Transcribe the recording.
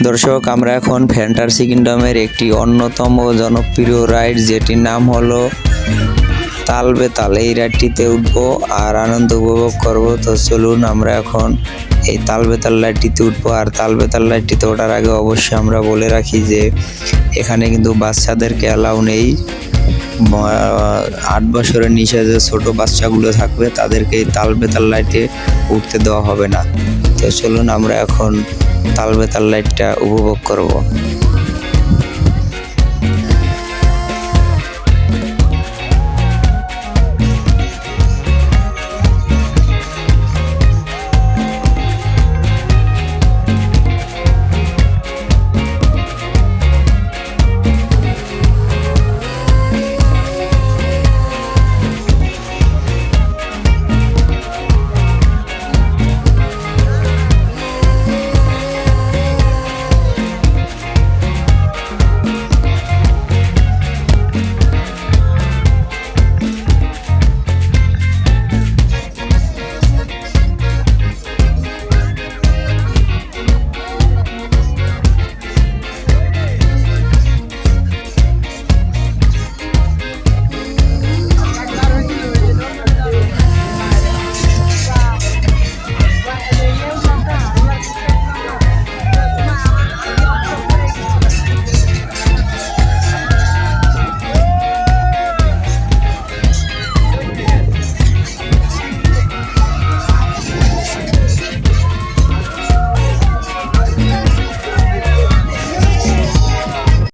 দর্শক, আমরা এখন ফ্যান্টাসি কিংডমের একটি অন্যতম জনপ্রিয় রাইড যেটির নাম হলো তাল বেতাল, এই রাইডটিতে উঠবো আর আনন্দ উপভোগ করব। তো চলুন আমরা এখন এই তাল বেতাল রাইডটিতে উঠবো। আর তাল বেতাল রাইডটিতে ওঠার আগে অবশ্যই আমরা বলে রাখি যে এখানে কিন্তু বাচ্চাদেরকে অ্যালাউ নেই। 8 বছরের নিচে যে ছোট বাচ্চাগুলো থাকবে তাদেরকে এই তাল বেতাল রাইডে উঠতে দেওয়া হবে না। তো চলুন আমরা এখন তাল বেতাল রাইডটা উপভোগ করব।